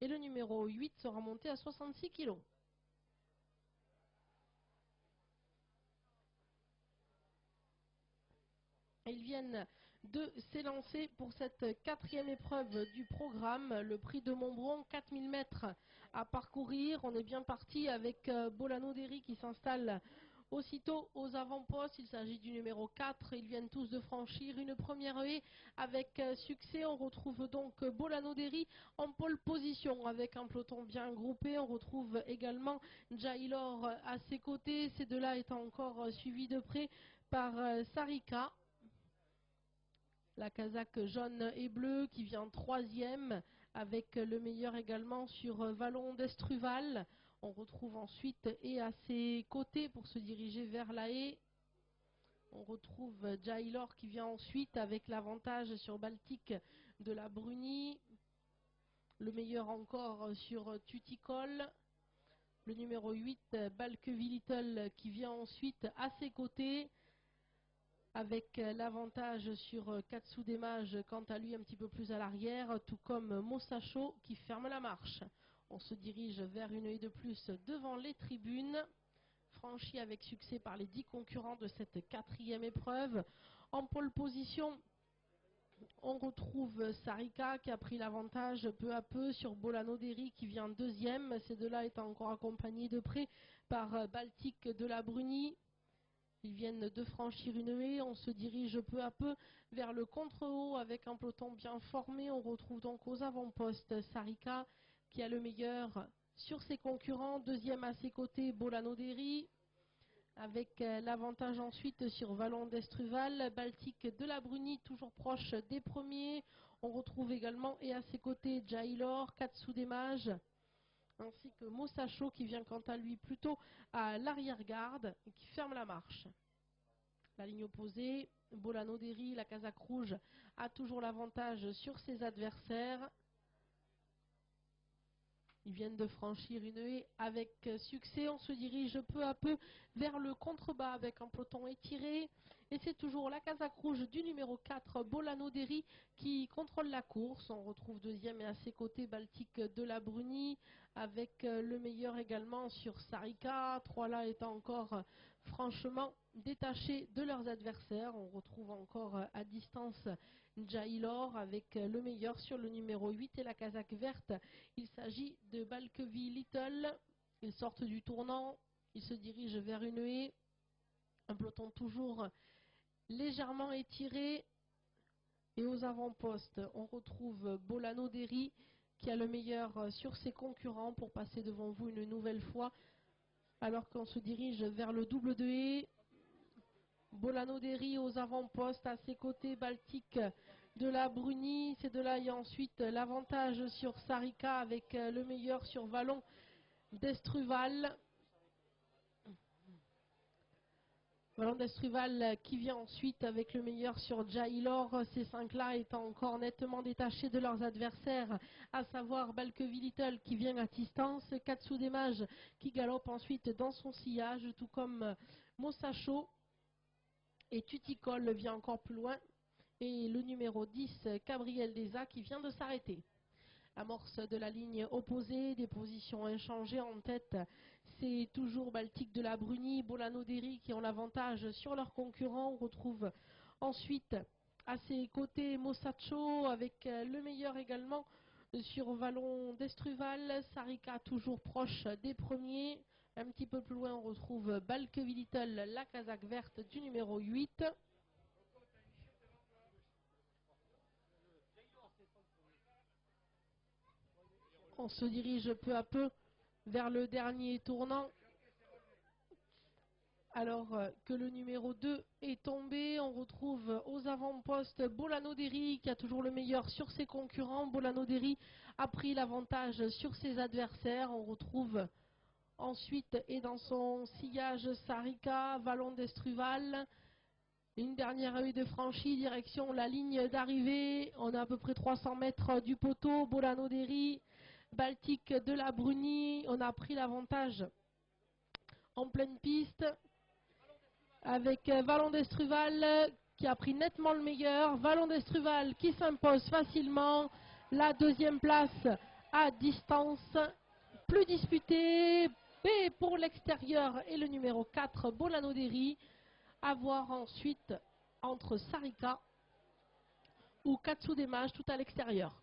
Et le numéro 8 sera monté à 66 kg. Ils viennent de s'élancer pour cette 4e épreuve du programme, le prix de Montbron, 4000 mètres à parcourir. On est bien parti avec Bolano Derry qui s'installe aussitôt aux avant-postes. Il s'agit du numéro 4. Ils viennent tous de franchir une première haie avec succès. On retrouve donc Bolano Derry en pole position avec un peloton bien groupé. On retrouve également Jailor à ses côtés. Ces deux-là étant encore suivis de près par Sarika. La casaque jaune et bleue qui vient 3e avec le meilleur également sur Vallon d'Estruval. On retrouve ensuite et à ses côtés pour se diriger vers la haie. On retrouve Jailor qui vient ensuite avec l'avantage sur Baltique de la Bruni. Le meilleur encore sur Tuticol. Le numéro 8, Balkeville Little qui vient ensuite à ses côtés, avec l'avantage sur Katsu Demage, quant à lui un petit peu plus à l'arrière, tout comme Mosacho qui ferme la marche. On se dirige vers une haie de plus devant les tribunes, franchie avec succès par les 10 concurrents de cette 4e épreuve. En pole position, on retrouve Sarika qui a pris l'avantage peu à peu sur Bolano Derry qui vient 2e. Ces deux-là étant encore accompagnés de près par Baltique de la Bruni. Ils viennent de franchir une haie, on se dirige peu à peu vers le contre-haut avec un peloton bien formé. On retrouve donc aux avant-postes Sarika qui a le meilleur sur ses concurrents. 2e à ses côtés, Bolano Derry, avec l'avantage ensuite sur Vallon d'Estruval. Baltique de la Bruni toujours proche des premiers. On retrouve également et à ses côtés Jailor, Katsu Demage, ainsi que Mosacho qui vient quant à lui plutôt à l'arrière-garde et qui ferme la marche. La ligne opposée, Bolano Derry, la casaque rouge, a toujours l'avantage sur ses adversaires. Ils viennent de franchir une haie avec succès. On se dirige peu à peu vers le contrebas avec un peloton étiré. Et c'est toujours la casaque rouge du numéro 4, Bolano Derry, qui contrôle la course. On retrouve 2e et à ses côtés Baltique de la Bruni, avec le meilleur également sur Sarika. 3 là étant encore franchement détachés de leurs adversaires. On retrouve encore à distance Jailor avec le meilleur sur le numéro 8 et la casaque verte. Il s'agit de Balkeville Little. Ils sortent du tournant, ils se dirigent vers une haie. Un peloton toujours légèrement étiré. Et aux avant-postes, on retrouve Bolano Derry qui a le meilleur sur ses concurrents pour passer devant vous une nouvelle fois. Alors qu'on se dirige vers le double de haie. Bolano Derry aux avant-postes, à ses côtés Baltique de la Bruni. Ces deux-là ayant ensuite l'avantage sur Sarika avec le meilleur sur Vallon d'Estruval. Vallon d'Estruval qui vient ensuite avec le meilleur sur Jailor. Ces 5-là étant encore nettement détachés de leurs adversaires, à savoir Balkeville Little qui vient à distance, Katsu Demage qui galope ensuite dans son sillage, tout comme Mosacho. Et Tuticol vient encore plus loin. Et le numéro 10, Gabriel Deza, qui vient de s'arrêter. Amorce de la ligne opposée, des positions inchangées en tête. C'est toujours Baltique de la Bruni, Bolano Derry qui ont l'avantage sur leurs concurrents. On retrouve ensuite à ses côtés Mosacho avec le meilleur également sur Vallon d'Estruval. Sarika toujours proche des premiers. Un petit peu plus loin, on retrouve Balkeville Little, la casaque verte du numéro 8. On se dirige peu à peu vers le dernier tournant. Alors que le numéro 2 est tombé, on retrouve aux avant-postes Bolano Derry qui a toujours le meilleur sur ses concurrents. Bolano Derry a pris l'avantage sur ses adversaires. On retrouve ensuite et dans son sillage Sarika, Vallon d'Estruval. Une dernière haie de franchie, direction la ligne d'arrivée. On a à peu près 300 mètres du poteau. Bolano Derry, Baltique de la Bruni. On a pris l'avantage en pleine piste avec Vallon d'Estruval qui a pris nettement le meilleur. Vallon d'Estruval qui s'impose facilement. La 2e place à distance, plus disputé. B pour l'extérieur et le numéro 4, Bolano Derry. À voir ensuite entre Sarika ou Katsu Demage, tout à l'extérieur.